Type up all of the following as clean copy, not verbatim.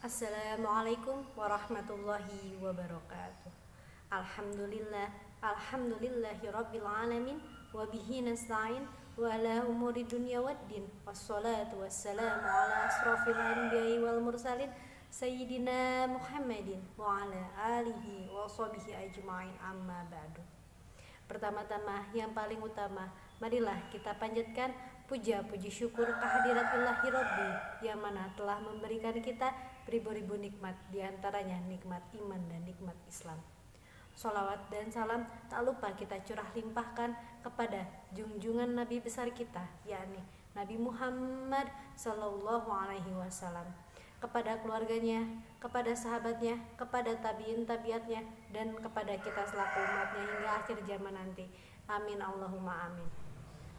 Assalamualaikum warahmatullahi wabarakatuh. Alhamdulillahi rabbil alamin wa bihi nasta'in wa ala umuri dunya waddin. Wassalatu wassalamu ala asrofil anbiya'i wal mursalin sayyidina Muhammadin wa ala alihi wa sahbihi ajma'in, amma ba'du. Pertama-tama yang paling utama, marilah kita panjatkan puja-puji syukur kehadirat Ilahi Rabbi yang mana telah memberikan kita beribu-ribu nikmat, diantaranya nikmat iman dan nikmat Islam. Sholawat dan salam tak lupa kita curah limpahkan kepada junjungan Nabi besar kita, yakni Nabi Muhammad Sallallahu Alaihi Wasallam, kepada keluarganya, kepada sahabatnya, kepada tabiin tabiatnya, dan kepada kita selaku umatnya hingga akhir zaman nanti. Amin Allahumma amin.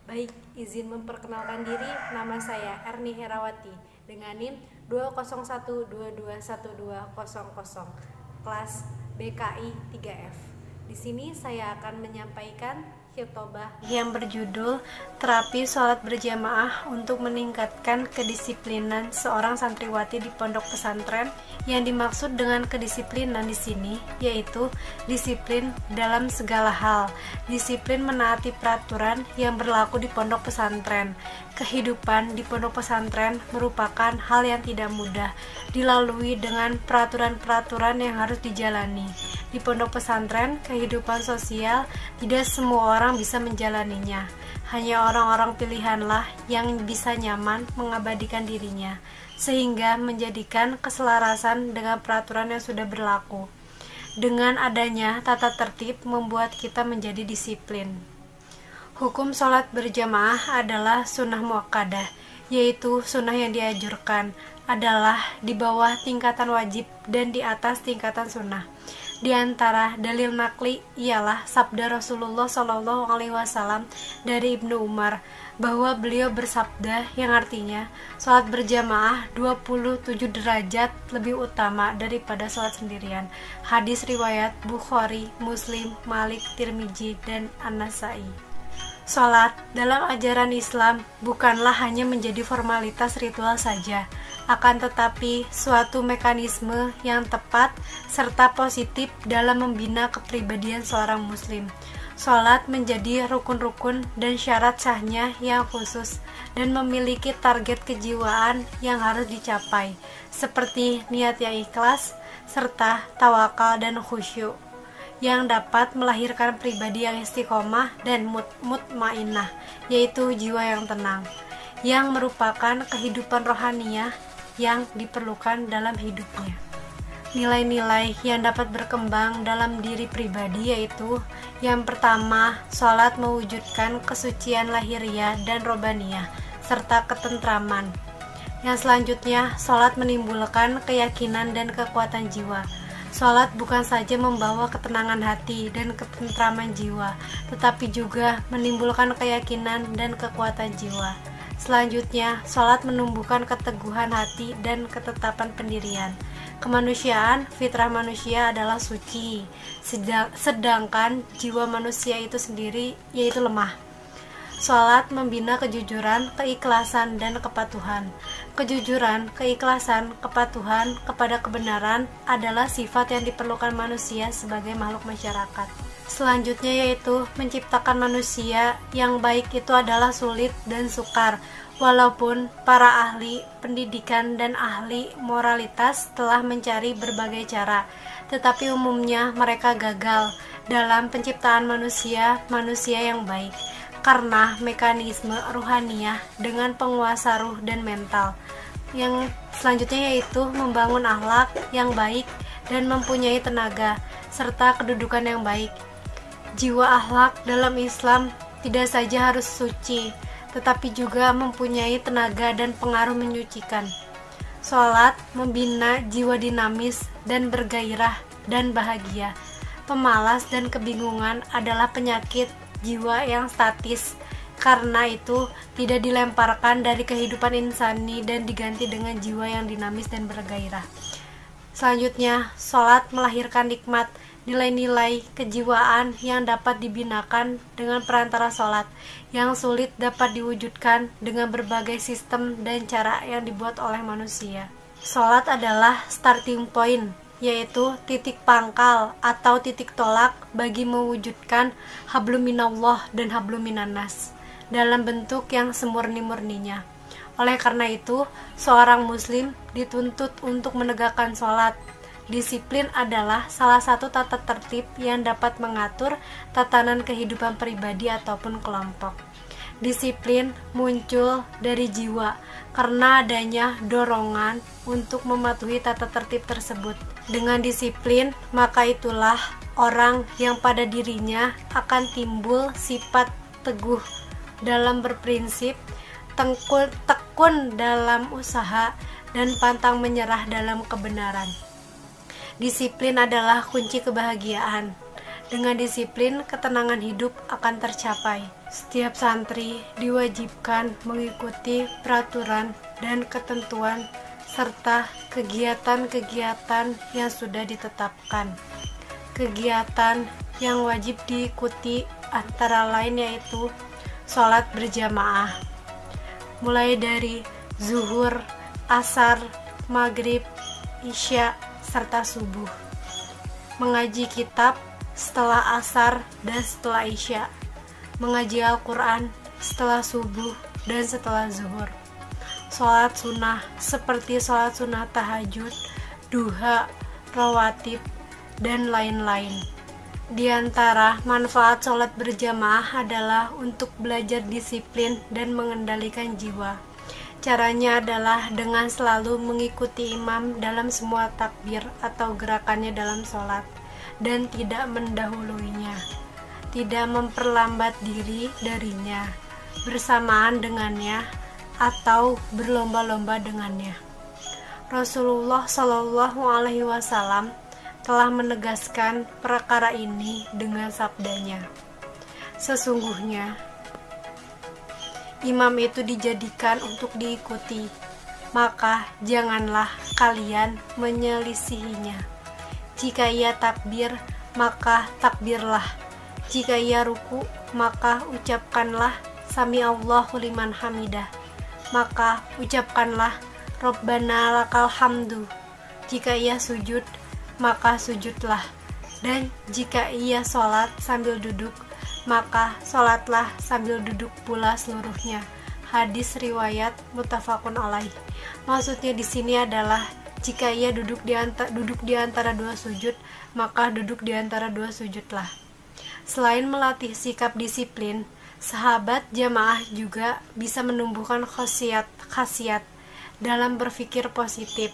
Baik, izin memperkenalkan diri, nama saya Erni Herawati dengan NIM 201221200, kelas BKI 3F. Di sini saya akan menyampaikan khutbah yang berjudul Terapi Sholat Berjamaah untuk Meningkatkan Kedisiplinan Seorang Santriwati di Pondok Pesantren. Yang dimaksud dengan kedisiplinan di sini yaitu disiplin dalam segala hal, disiplin menaati peraturan yang berlaku di pondok pesantren. Kehidupan di pondok pesantren merupakan hal yang tidak mudah dilalui dengan peraturan-peraturan yang harus dijalani. Di pondok pesantren, kehidupan sosial tidak semua orang bisa menjalaninya. Hanya orang-orang pilihanlah yang bisa nyaman mengabadikan dirinya, sehingga menjadikan keselarasan dengan peraturan yang sudah berlaku. Dengan adanya tata tertib membuat kita menjadi disiplin. Hukum sholat berjamaah adalah sunnah muakkadah, yaitu sunnah yang dianjurkan adalah di bawah tingkatan wajib dan di atas tingkatan sunnah. Di antara dalil nakli ialah sabda Rasulullah Shallallahu Alaihi Wasallam dari Ibnu Umar bahwa beliau bersabda yang artinya sholat berjamaah 27 derajat lebih utama daripada sholat sendirian. Hadis riwayat Bukhari, Muslim, Malik, Tirmizi, dan An-Nasai. Sholat dalam ajaran Islam bukanlah hanya menjadi formalitas ritual saja, akan tetapi suatu mekanisme yang tepat serta positif dalam membina kepribadian seorang muslim. Sholat menjadi rukun-rukun dan syarat sahnya yang khusus dan memiliki target kejiwaan yang harus dicapai, seperti niat yang ikhlas serta tawakal dan khusyuk, yang dapat melahirkan pribadi yang istiqomah dan mutmainnah, yaitu jiwa yang tenang, yang merupakan kehidupan rohaniah yang diperlukan dalam hidupnya. Nilai-nilai yang dapat berkembang dalam diri pribadi yaitu yang pertama, sholat mewujudkan kesucian lahiriah dan robaniyah serta ketentraman. Yang selanjutnya, sholat menimbulkan keyakinan dan kekuatan jiwa. Sholat bukan saja membawa ketenangan hati dan ketentraman jiwa, tetapi juga menimbulkan keyakinan dan kekuatan jiwa. Selanjutnya, sholat menumbuhkan keteguhan hati dan ketetapan pendirian. Kemanusiaan, fitrah manusia adalah suci, sedangkan jiwa manusia itu sendiri yaitu lemah. Sholat membina kejujuran, keikhlasan, dan kepatuhan. Kejujuran, keikhlasan, kepatuhan kepada kebenaran adalah sifat yang diperlukan manusia sebagai makhluk masyarakat. Selanjutnya yaitu menciptakan manusia yang baik itu adalah sulit dan sukar, walaupun para ahli pendidikan dan ahli moralitas telah mencari berbagai cara, tetapi umumnya mereka gagal dalam penciptaan manusia yang baik, karena mekanisme ruhaniah dengan penguasa ruh dan mental. Yang selanjutnya yaitu membangun akhlak yang baik dan mempunyai tenaga serta kedudukan yang baik. Jiwa akhlak dalam Islam tidak saja harus suci, tetapi juga mempunyai tenaga dan pengaruh menyucikan. Sholat membina jiwa dinamis dan bergairah dan bahagia. Pemalas dan kebingungan adalah penyakit jiwa yang statis, karena itu tidak dilemparkan dari kehidupan insani dan diganti dengan jiwa yang dinamis dan bergairah. Selanjutnya, sholat melahirkan nikmat, nilai-nilai kejiwaan yang dapat dibinakan dengan perantara sholat, yang sulit dapat diwujudkan dengan berbagai sistem dan cara yang dibuat oleh manusia. Sholat adalah starting point, yaitu titik pangkal atau titik tolak bagi mewujudkan hablum minallah dan hablum minannas dalam bentuk yang semurni-murninya. Oleh karena itu, seorang muslim dituntut untuk menegakkan sholat. Disiplin adalah salah satu tata tertib yang dapat mengatur tatanan kehidupan pribadi ataupun kelompok. Disiplin muncul dari jiwa karena adanya dorongan untuk mematuhi tata tertib tersebut. Dengan disiplin, maka itulah orang yang pada dirinya akan timbul sifat teguh dalam berprinsip, tekun dalam usaha, dan pantang menyerah dalam kebenaran. Disiplin adalah kunci kebahagiaan. Dengan disiplin, ketenangan hidup akan tercapai. Setiap santri diwajibkan mengikuti peraturan dan ketentuan serta kegiatan-kegiatan yang sudah ditetapkan. Kegiatan yang wajib diikuti antara lain yaitu sholat berjamaah, mulai dari zuhur, asar, maghrib, isya, serta subuh. Mengaji kitab setelah asar dan setelah isya. Mengaji Al-Quran setelah subuh dan setelah zuhur. Sholat sunnah seperti sholat sunnah tahajud, duha, rawatib, dan lain-lain. Di antara manfaat sholat berjamaah adalah untuk belajar disiplin dan mengendalikan jiwa. Caranya adalah dengan selalu mengikuti imam dalam semua takbir atau gerakannya dalam sholat, dan tidak mendahuluinya, tidak memperlambat diri darinya, bersamaan dengannya, atau berlomba-lomba dengannya. Rasulullah Shallallahu Alaihi Wasallam telah menegaskan perkara ini dengan sabdanya, sesungguhnya imam itu dijadikan untuk diikuti, maka janganlah kalian menyelisihinya. Jika ia takbir, maka takbirlah. Jika ia ruku, maka ucapkanlah sami Allahu liman hamidah. Maka ucapkanlah Rabbana lakal hamdu. Jika ia sujud, maka sujudlah. Dan jika ia sholat sambil duduk, maka sholatlah sambil duduk pula seluruhnya. Hadis riwayat muttafaqun alaih. Maksudnya di sini adalah jika ia duduk di antara dua sujud, maka duduk di antara dua sujudlah. Selain melatih sikap disiplin, sahabat jamaah juga bisa menumbuhkan khasiat dalam berpikir positif.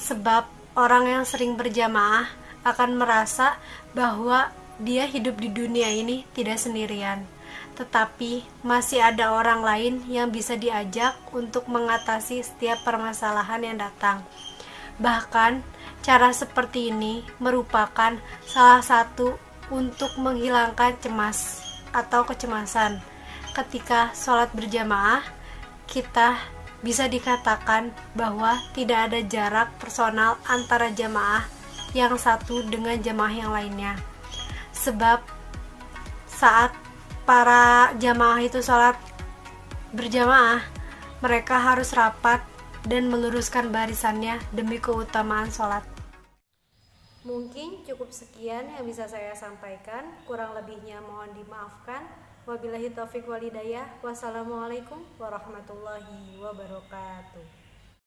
Sebab orang yang sering berjamaah akan merasa bahwa dia hidup di dunia ini tidak sendirian, tetapi masih ada orang lain yang bisa diajak untuk mengatasi setiap permasalahan yang datang. Bahkan, cara seperti ini merupakan salah satu untuk menghilangkan cemas atau kecemasan. Ketika sholat berjamaah, kita bisa dikatakan bahwa tidak ada jarak personal antara jamaah yang satu dengan jamaah yang lainnya. Sebab saat para jamaah itu sholat berjamaah, mereka harus rapat dan meluruskan barisannya demi keutamaan sholat. Mungkin cukup sekian yang bisa saya sampaikan, kurang lebihnya mohon dimaafkan. Wabillahi taufiq walhidayah. Wassalamualaikum warahmatullahi wabarakatuh.